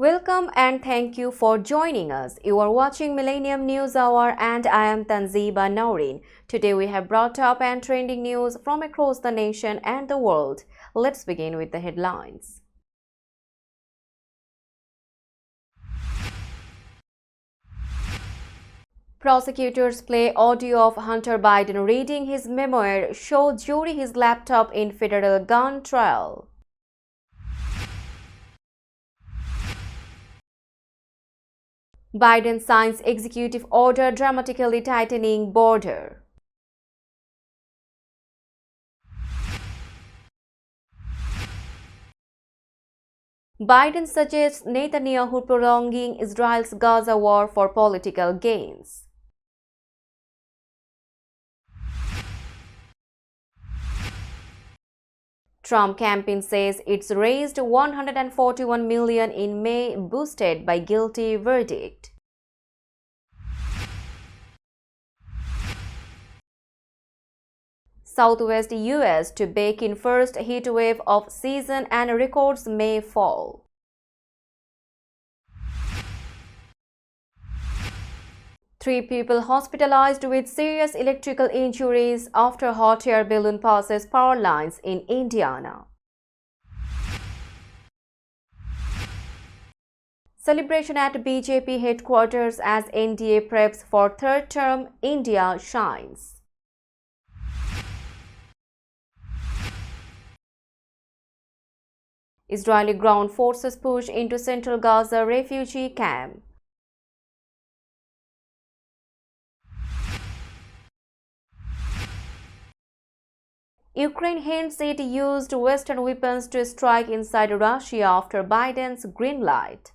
Welcome and thank you for joining us. You are watching Millennium News Hour and I am Tanziba Naurin. Today we have brought up and trending news from across the nation and the world. Let's begin with the headlines. Prosecutors play audio of Hunter Biden reading his memoir, show jury his laptop in federal gun trial. Biden signs executive order dramatically tightening border. Biden suggests Netanyahu prolonging Israel's Gaza war for political gains. Trump campaign says it's raised $141 million in May, boosted by guilty verdict. Southwest U.S. to bake in first heat wave of season and records may fall. Three people hospitalized with serious electrical injuries after hot air balloon passes power lines in Indiana. Celebration at BJP headquarters as NDA preps for third term, India shines. Israeli ground forces push into central Gaza refugee camp. Ukraine hints it used Western weapons to strike inside Russia after Biden's green light.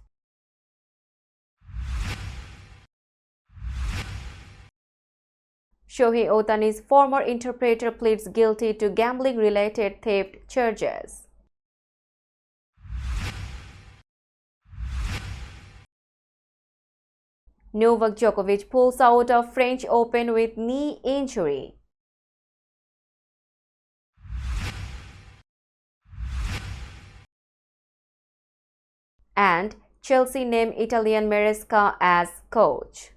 Shohei Ohtani's former interpreter pleads guilty to gambling-related theft charges. Novak Djokovic pulls out of French Open with knee injury. And Chelsea named Italian Maresca as coach.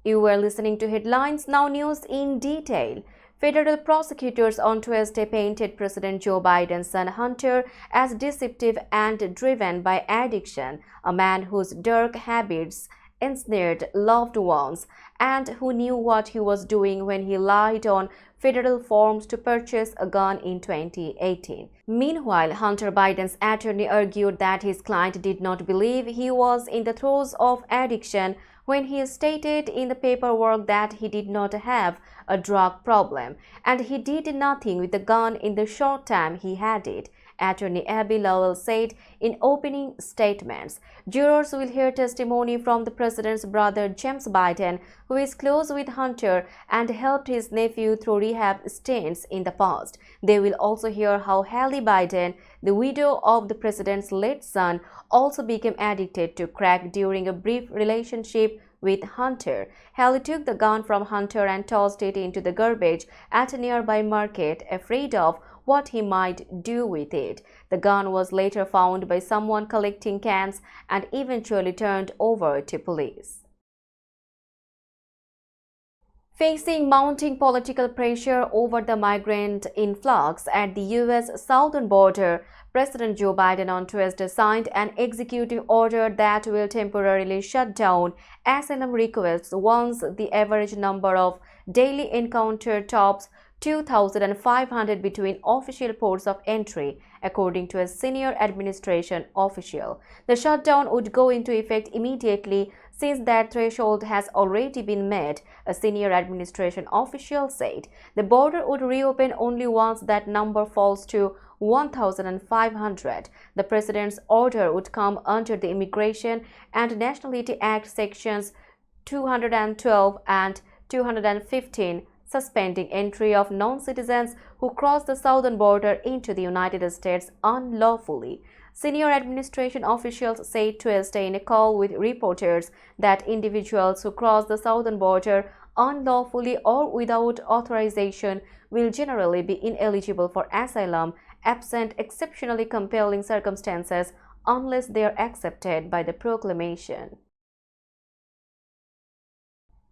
You were listening to Headlines, now news in detail. Federal prosecutors on Tuesday painted President Joe Biden's son Hunter as deceptive and driven by addiction, a man whose dark habits ensnared loved ones and who knew what he was doing when he lied on federal forms to purchase a gun in 2018. Meanwhile, Hunter Biden's attorney argued that his client did not believe he was in the throes of addiction when he stated in the paperwork that he did not have a drug problem and he did nothing with the gun in the short time he had it. Attorney Abby Lowell said in opening statements. Jurors will hear testimony from the president's brother James Biden, who is close with Hunter and helped his nephew through rehab stints in the past. They will also hear how Hallie Biden, the widow of the president's late son, also became addicted to crack during a brief relationship with Hunter. Hallie took the gun from Hunter and tossed it into the garbage at a nearby market, afraid of what he might do with it. The gun was later found by someone collecting cans and eventually turned over to police. Facing mounting political pressure over the migrant influx at the U.S. southern border, President Joe Biden on Tuesday signed an executive order that will temporarily shut down asylum requests once the average number of daily encounter tops 2,500 between official ports of entry, according to a senior administration official. The shutdown would go into effect immediately since that threshold has already been met, a senior administration official said. The border would reopen only once that number falls to 1,500. The president's order would come under the Immigration and Nationality Act sections 212 and 215, suspending entry of non-citizens who cross the southern border into the United States unlawfully. Senior administration officials said Tuesday in a call with reporters that individuals who cross the southern border unlawfully or without authorization will generally be ineligible for asylum absent exceptionally compelling circumstances unless they are accepted by the proclamation.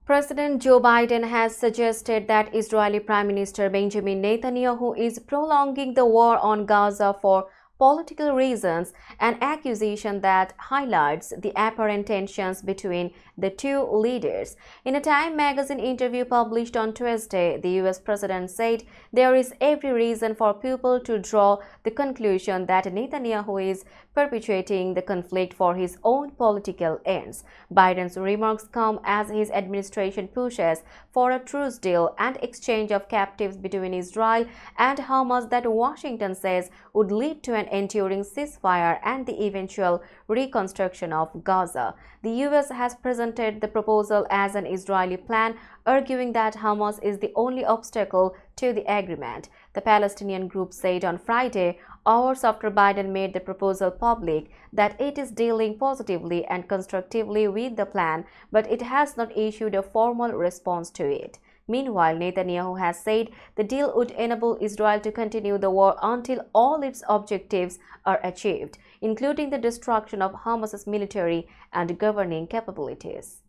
President Joe Biden has suggested that Israeli Prime Minister Benjamin Netanyahu is prolonging the war on Gaza for political reasons, an accusation that highlights the apparent tensions between the two leaders. In a Time magazine interview published on Tuesday, the US president said there is every reason for people to draw the conclusion that Netanyahu is perpetuating the conflict for his own political ends. Biden's remarks come as his administration pushes for a truce deal and exchange of captives between Israel and Hamas that Washington says would lead to an enduring ceasefire and the eventual reconstruction of Gaza. The US has presented the proposal as an Israeli plan, arguing that Hamas is the only obstacle to the agreement. The Palestinian group said on Friday, hours after Biden made the proposal public, that it is dealing positively and constructively with the plan, but it has not issued a formal response to it. Meanwhile, Netanyahu has said the deal would enable Israel to continue the war until all its objectives are achieved, including the destruction of Hamas's military and governing capabilities.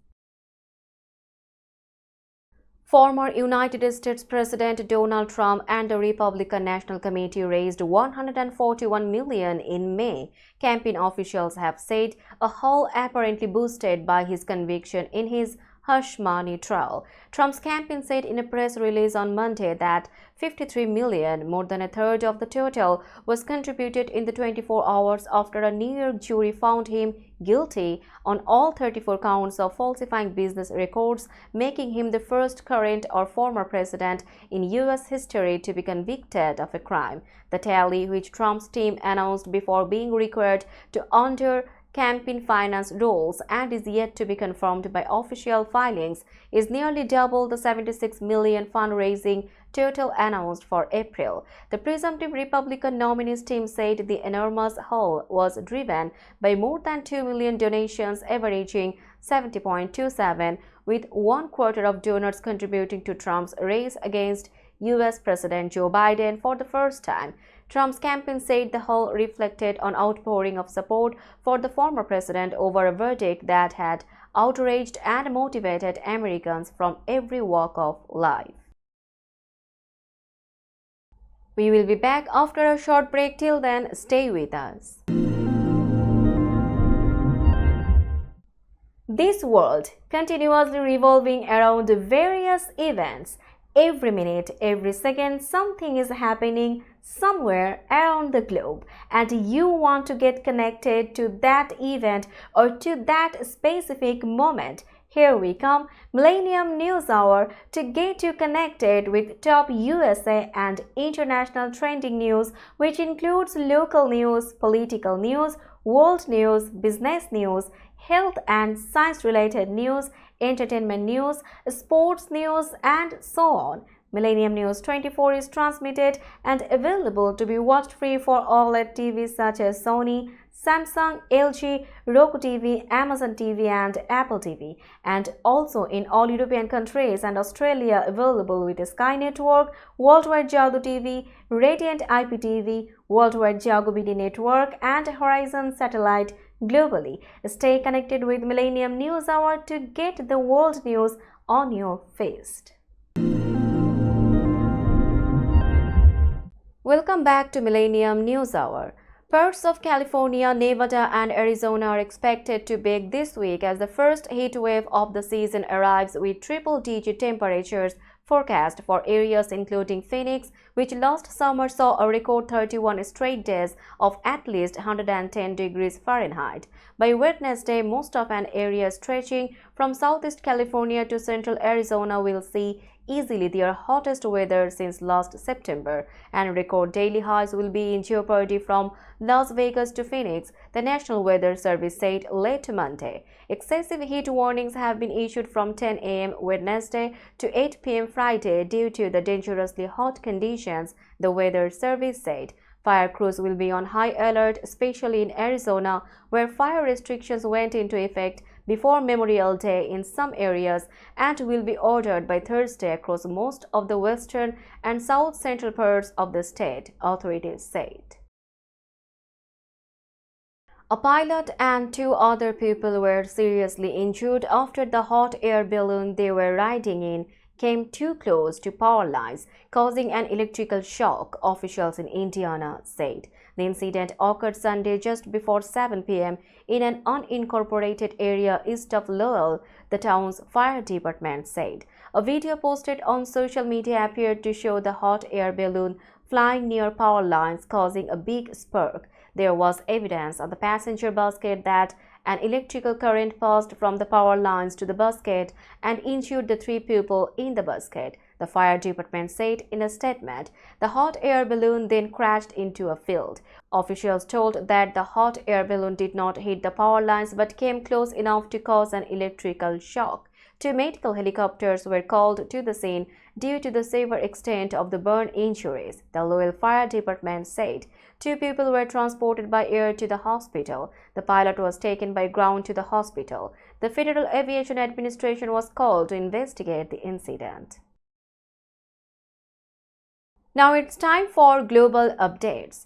Former United States President Donald Trump and the Republican National Committee raised $141 million in May, campaign officials have said, a haul apparently boosted by his conviction in his hush money trial. Trump's campaign said in a press release on Monday that $53 million, more than a third of the total, was contributed in the 24 hours after a New York jury found him guilty on all 34 counts of falsifying business records, making him the first current or former president in U.S. history to be convicted of a crime. The tally, which Trump's team announced before being required to under campaign finance rules and is yet to be confirmed by official filings, is nearly double the $76 million fundraising total announced for April. The presumptive Republican nominees team said the enormous haul was driven by more than 2 million donations averaging 70.27, with 1/4 of donors contributing to Trump's race against U.S. President Joe Biden for the first time. Trump's campaign said the haul reflected an outpouring of support for the former president over a verdict that had outraged and motivated Americans from every walk of life. We will be back after a short break. Till then, stay with us. This world continuously revolving around various events. Every minute, every second, something is happening somewhere around the globe, and you want to get connected to that event or to that specific moment. Here we come, Millennium News Hour, to get you connected with top USA and international trending news, which includes local news, political news, world news, business news, health and science-related news, entertainment news, sports news, and so on. Millennium News 24 is transmitted and available to be watched free for OLED TVs such as Sony, Samsung, LG, Roku TV, Amazon TV, and Apple TV, and also in all European countries and Australia available with Sky Network, Worldwide Jago TV, Radiant IPTV, Worldwide Jago BD Network, and Horizon Satellite globally. Stay connected with Millennium News Hour to get the world news on your feast. Welcome back to Millennium News Hour. Parts of California, Nevada, and Arizona are expected to bake this week as the first heat wave of the season arrives with triple-digit temperatures forecast for areas including Phoenix, which last summer saw a record 31 straight days of at least 110 degrees Fahrenheit. By Wednesday, most of an area stretching from southeast California to central Arizona will see easily their hottest weather since last September, and record daily highs will be in jeopardy from Las Vegas to Phoenix, the National Weather Service said late Monday. Excessive heat warnings have been issued from 10 a.m. Wednesday to 8 p.m. Friday due to the dangerously hot conditions, the Weather Service said. Fire crews will be on high alert, especially in Arizona, where fire restrictions went into effect before Memorial Day in some areas and will be ordered by Thursday across most of the western and south-central parts of the state, authorities said. A pilot and 2 other people were seriously injured after the hot air balloon they were riding in came too close to power lines, causing an electrical shock, officials in Indiana said. The incident occurred Sunday just before 7 p.m. in an unincorporated area east of Lowell, the town's fire department said. A video posted on social media appeared to show the hot air balloon flying near power lines, causing a big spark. There was evidence on the passenger basket that an electrical current passed from the power lines to the basket and injured the 3 people in the basket, the fire department said in a statement. The hot air balloon then crashed into a field. Officials told that the hot air balloon did not hit the power lines but came close enough to cause an electrical shock. 2 medical helicopters were called to the scene due to the severe extent of the burn injuries, the Lowell Fire Department said. 2 people were transported by air to the hospital. The pilot was taken by ground to the hospital. The Federal Aviation Administration was called to investigate the incident. Now it's time for global updates.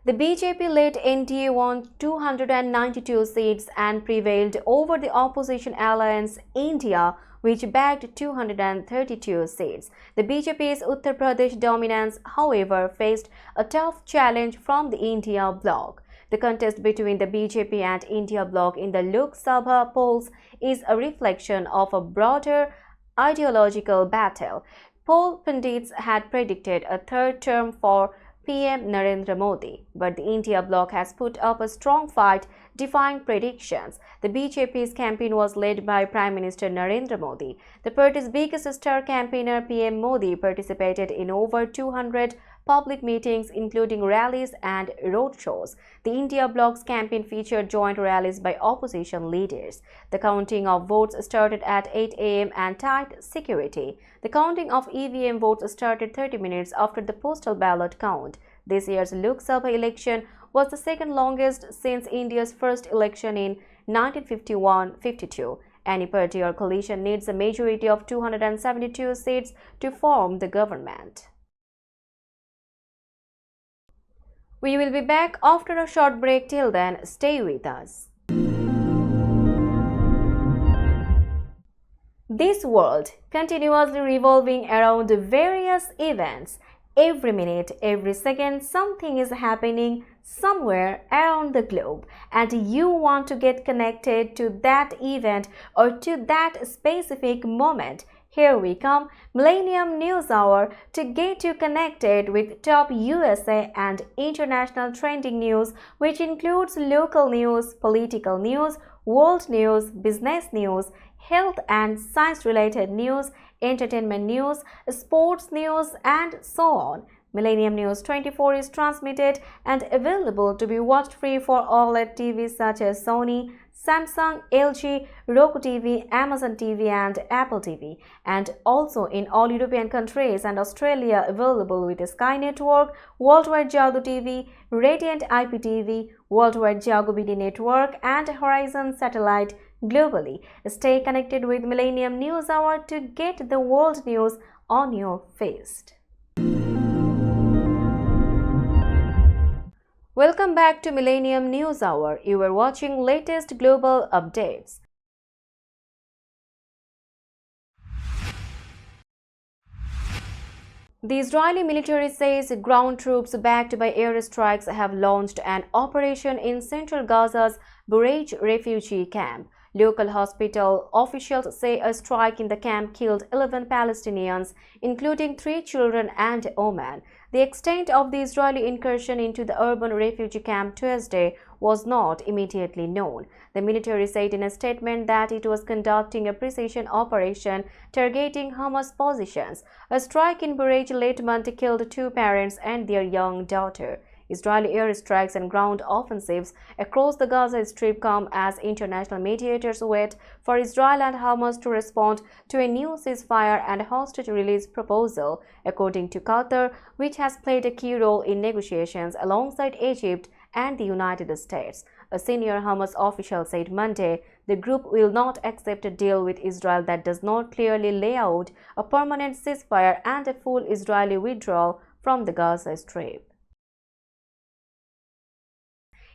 The BJP-led NDA won 292 seats and prevailed over the opposition alliance India, which bagged 232 seats. The BJP's Uttar Pradesh dominance, however, faced a tough challenge from the India bloc. The contest between the BJP and India bloc in the Lok Sabha polls is a reflection of a broader ideological battle. Poll pundits had predicted a third term for PM Narendra Modi, but the India bloc has put up a strong fight, defying predictions. The BJP's campaign was led by Prime Minister Narendra Modi. The party's biggest star campaigner PM Modi participated in over 200 public meetings, including rallies and roadshows. The India bloc's campaign featured joint rallies by opposition leaders. The counting of votes started at 8 a.m. and tight security. The counting of EVM votes started 30 minutes after the postal ballot count. This year's Lok Sabha election was the second longest since India's first election in 1951-52. Any party or coalition needs a majority of 272 seats to form the government. We will be back after a short break. Till then, stay with us. This world continuously revolving around various events. Every minute, every second, something is happening somewhere around the globe, and you want to get connected to that event or to that specific moment. Here we come, Millennium News Hour, to get you connected with top USA and international trending news, which includes local news, political news, world news, business news, health and science-related news, entertainment news, sports news, and so on. Millennium News 24 is transmitted and available to be watched free for OLED TVs such as Sony, Samsung, LG, Roku TV, Amazon TV and Apple TV, and also in all European countries and Australia available with Sky Network, Worldwide Jago TV, Radiant IPTV, Worldwide Jago BD Network and Horizon Satellite globally. Stay connected with Millennium News Hour to get the world news on your feed. Welcome back to Millennium News Hour. You are watching latest global updates. The Israeli military says ground troops backed by airstrikes have launched an operation in central Gaza's Bureij refugee camp. Local hospital officials say a strike in the camp killed 11 Palestinians, including 3 children and a woman. The extent of the Israeli incursion into the urban refugee camp Tuesday was not immediately known. The military said in a statement that it was conducting a precision operation targeting Hamas positions. A strike in Bureij late Monday killed 2 parents and their young daughter. Israeli airstrikes and ground offensives across the Gaza Strip come as international mediators wait for Israel and Hamas to respond to a new ceasefire and hostage release proposal, according to Qatar, which has played a key role in negotiations alongside Egypt and the United States. A senior Hamas official said Monday the group will not accept a deal with Israel that does not clearly lay out a permanent ceasefire and a full Israeli withdrawal from the Gaza Strip.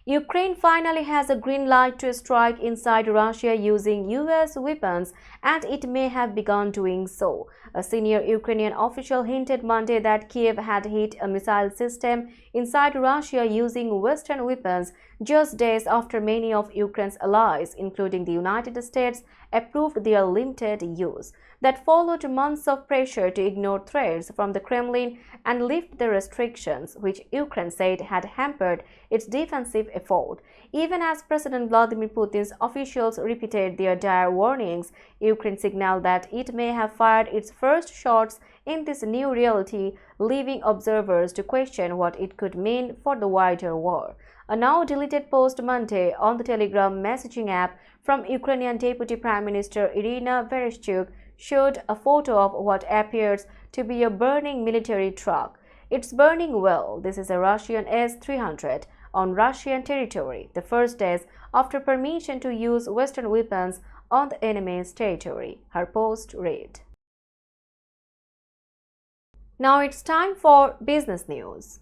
Ukraine finally has a green light to strike inside Russia using US weapons, and it may have begun doing so. A senior Ukrainian official hinted Monday that Kiev had hit a missile system inside Russia using Western weapons just days after many of Ukraine's allies, including the United States, approved their limited use. That followed months of pressure to ignore threats from the Kremlin and lift the restrictions, which Ukraine said had hampered its defensive effort. Even as President Vladimir Putin's officials repeated their dire warnings, Ukraine signaled that it may have fired its first shots in this new reality, leaving observers to question what it could mean for the wider war. A now deleted post Monday on the Telegram messaging app from Ukrainian Deputy Prime Minister Irina Vereshchuk showed a photo of what appears to be a burning military truck. It's burning well. This is a Russian S-300 on Russian territory, the first days after permission to use Western weapons on the enemy's territory, her post read. Now it's time for business news.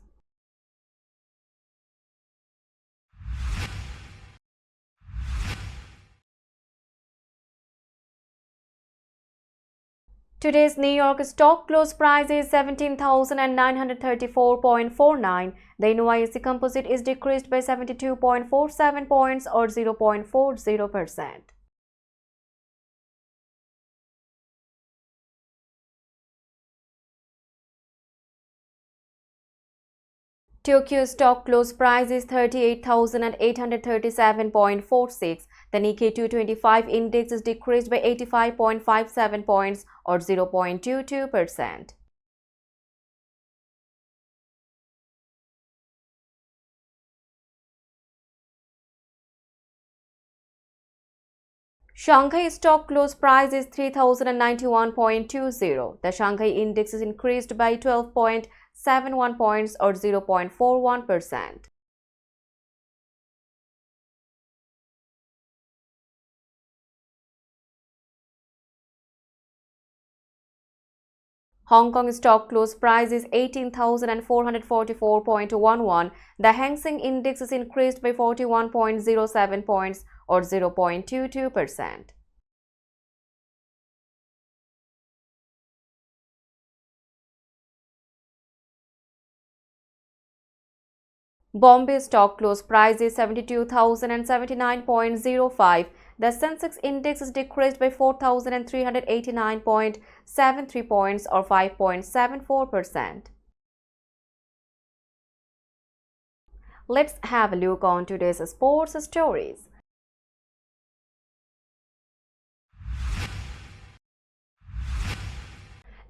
Today's New York stock close price is 17,934.49. The NYSE Composite is decreased by 72.47 points or 0.40%. Tokyo stock close price is 38,837.46. The Nikkei 225 index is decreased by 85.57 points or 0.22%. Shanghai stock close price is 3,091.20. The Shanghai index is increased by 12.71 points or 0.41%. Hong Kong stock close price is 18,444.11. The Hang Seng index is increased by 41.07 points or 0.22%. Bombay stock close price is 72,079.05. The Sensex index is decreased by 4,389.73 points or 5.74%. Let's have a look on today's sports stories.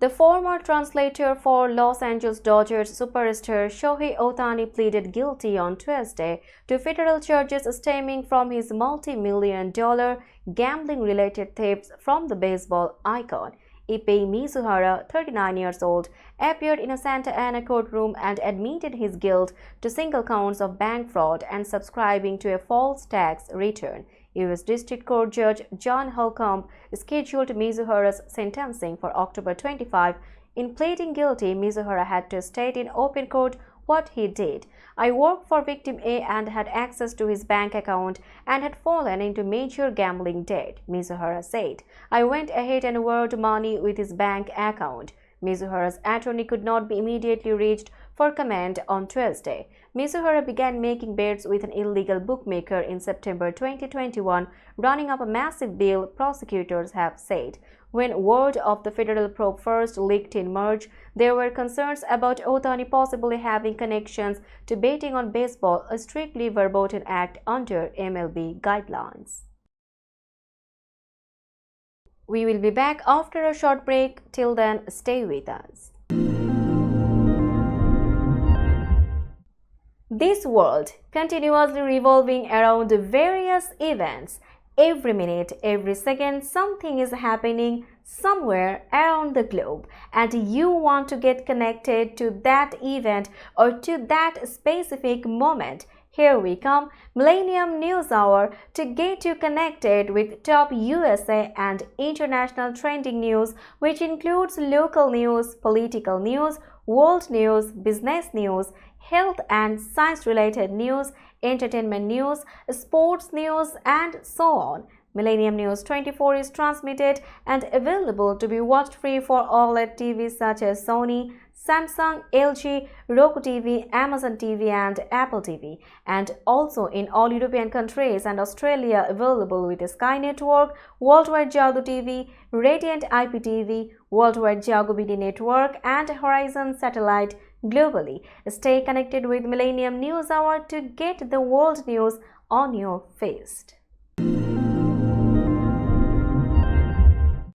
The former translator for Los Angeles Dodgers superstar Shohei Ohtani pleaded guilty on Tuesday to federal charges stemming from his multi-million-dollar gambling-related thefts from the baseball icon. Ippei Mizuhara, 39 years old, appeared in a Santa Ana courtroom and admitted his guilt to single counts of bank fraud and subscribing to a false tax return. U.S. District Court Judge John Holcomb scheduled Mizuhara's sentencing for October 25. In pleading guilty, Mizuhara had to state in open court what he did. "I worked for victim A and had access to his bank account and had fallen into major gambling debt," Mizuhara said. "I went ahead and wired money with his bank account." Mizuhara's attorney could not be immediately reached for comment on Tuesday. Mizuhara began making bets with an illegal bookmaker in September 2021, running up a massive bill, prosecutors have said. When word of the federal probe first leaked in March, there were concerns about Ohtani possibly having connections to betting on baseball, a strictly verboten act under MLB guidelines. We will be back after a short break. Till then, stay with us. This world continuously revolving around various events. Every minute, every second, something is happening somewhere around the globe, and you want to get connected to that event or to that specific moment. Here we come, Millennium News Hour, to get you connected with top USA and international trending news, which includes local news, political news, world news, business news, health and science related news, entertainment news, sports news, and so on. Millennium News 24 is transmitted and available to be watched free for OLED TVs such as Sony, Samsung, LG, Roku TV, Amazon TV, and Apple TV, and also in all European countries and Australia available with Sky Network, Worldwide Jago TV, Radiant IPTV, Worldwide Jago BD Network, and Horizon Satellite globally. Stay connected with Millennium News Hour to get the world news on your feast.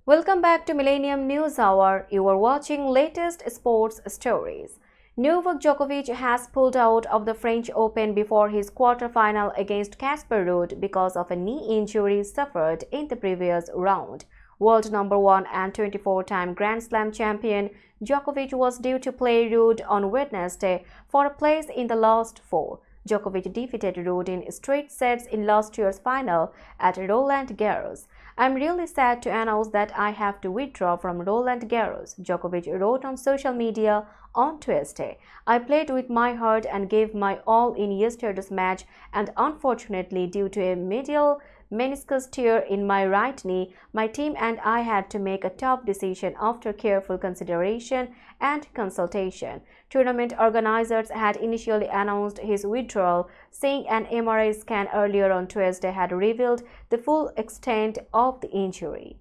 Welcome back to Millennium News Hour. You are watching latest sports stories. Novak Djokovic has pulled out of the French Open before his quarter-final against Casper Ruud because of a knee injury suffered in the previous round. World number 1 and 24-time Grand Slam champion Djokovic was due to play Ruud on Wednesday for a place in the last four. Djokovic defeated Ruud in straight sets in last year's final at Roland Garros. "I'm really sad to announce that I have to withdraw from Roland Garros," Djokovic wrote on social media on Tuesday. "I played with my heart and gave my all in yesterday's match, and unfortunately, due to a medial meniscus tear in my right knee, my team and I had to make a tough decision after careful consideration and consultation." Tournament organizers had initially announced his withdrawal, saying an MRI scan earlier on Tuesday had revealed the full extent of the injury.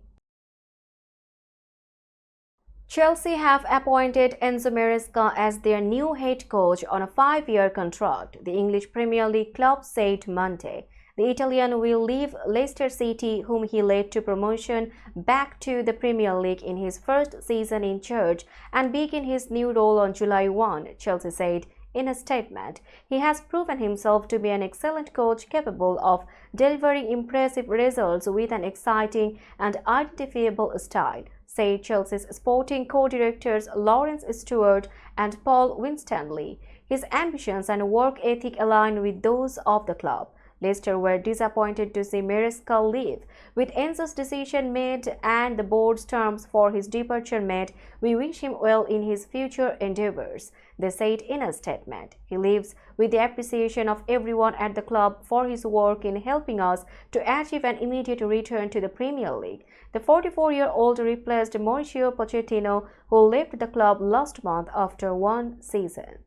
Chelsea have appointed Enzo Maresca as their new head coach on a 5-year contract, the English Premier League club said Monday. The Italian will leave Leicester City, whom he led to promotion back to the Premier League in his first season in charge, and begin his new role on July 1, Chelsea said in a statement. "He has proven himself to be an excellent coach capable of delivering impressive results with an exciting and identifiable style," said Chelsea's sporting co-directors Lawrence Stewart and Paul Winstanley. His ambitions and work ethic align with those of the club. Leicester were disappointed to see Maresca leave. "With Enzo's decision made and the board's terms for his departure met, we wish him well in his future endeavors," they said in a statement. "He leaves with the appreciation of everyone at the club for his work in helping us to achieve an immediate return to the Premier League." The 44-year-old replaced Mauricio Pochettino, who left the club last month after one season.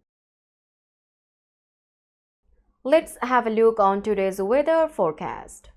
Let's have a look on today's weather forecast.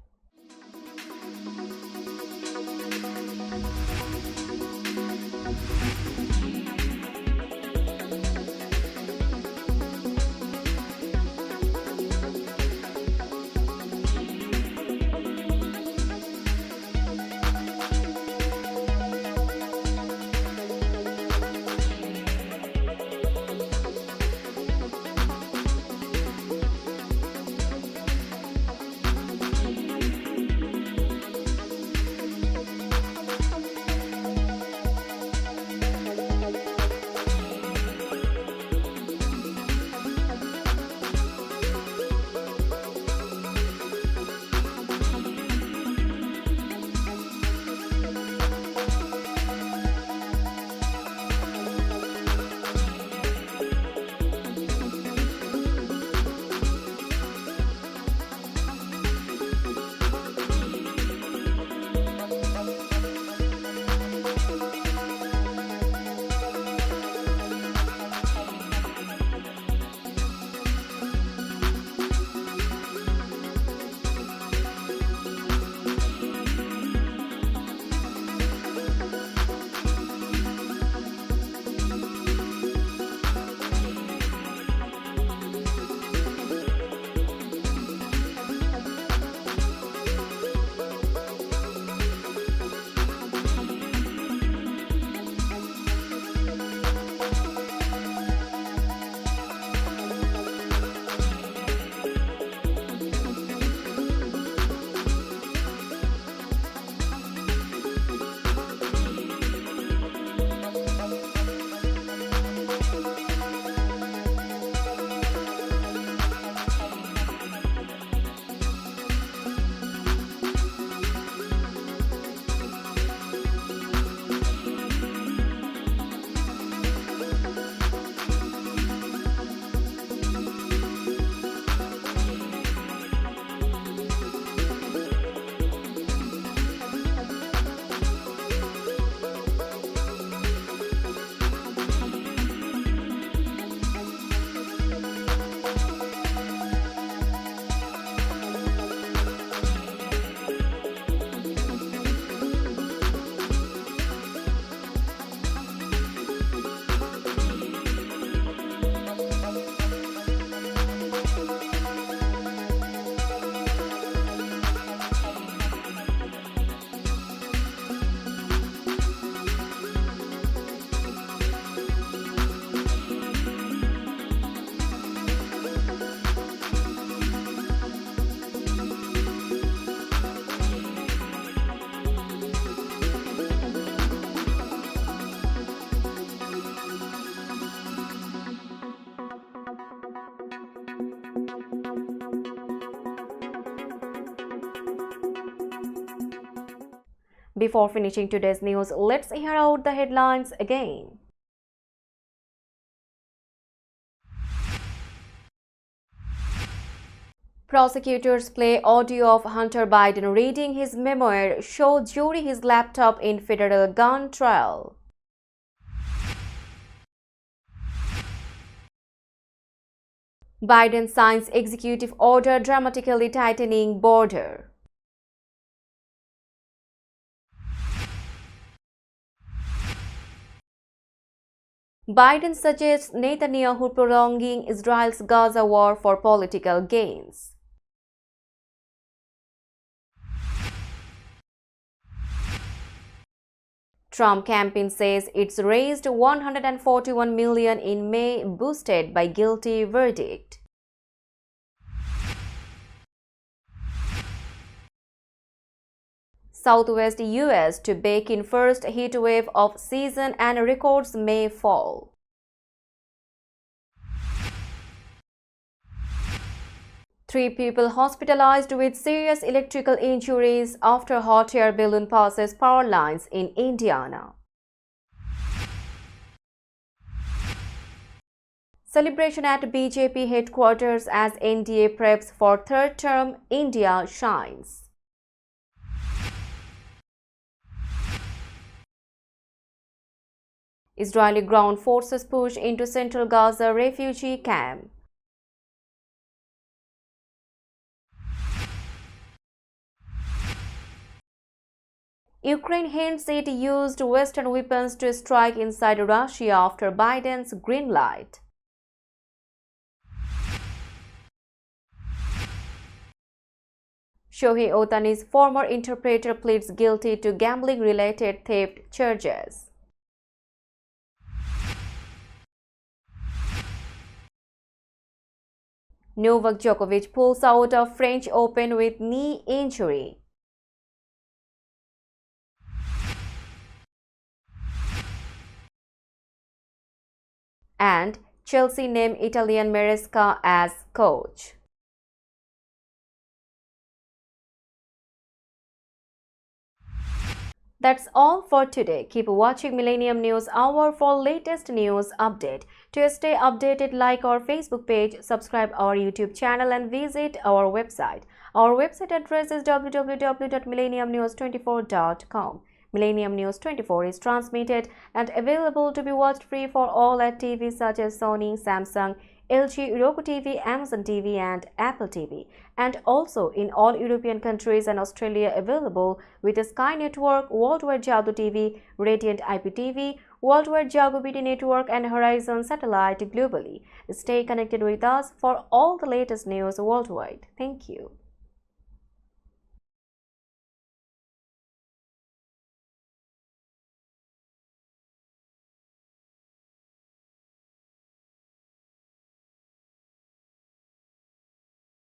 Before finishing today's news, let's hear out the headlines again. Prosecutors play audio of Hunter Biden reading his memoir, show jury his laptop in federal gun trial. Biden signs executive order dramatically tightening border. Biden suggests Netanyahu prolonging Israel's Gaza war for political gains. Trump campaign says it's raised $141 million in May, boosted by guilty verdict. Southwest U.S. to bake in first heat wave of season and records may fall. Three people hospitalized with serious electrical injuries after hot air balloon passes power lines in Indiana. Celebration at BJP headquarters as NDA preps for third term, India shines. Israeli ground forces push into central Gaza refugee camp. Ukraine hints it used Western weapons to strike inside Russia after Biden's green light. Shohei Ohtani's former interpreter pleads guilty to gambling-related theft charges. Novak Djokovic pulls out of French Open with knee injury. And Chelsea name Italian Maresca as coach. That's all for today. Keep watching Millennium News Hour for latest news update. To stay updated, like our Facebook page, subscribe our YouTube channel and visit our website. Our website address is www.millenniumnews24.com. Millennium News 24 is transmitted and available to be watched free for all at TVs such as Sony, Samsung, LG, Roku TV, Amazon TV and Apple TV, and also in all European countries and Australia available with the Sky Network, Worldwide Jadoo TV, Radiant IPTV, Worldwide Jago BT Network and Horizon Satellite globally. Stay connected with us for all the latest news worldwide. Thank you.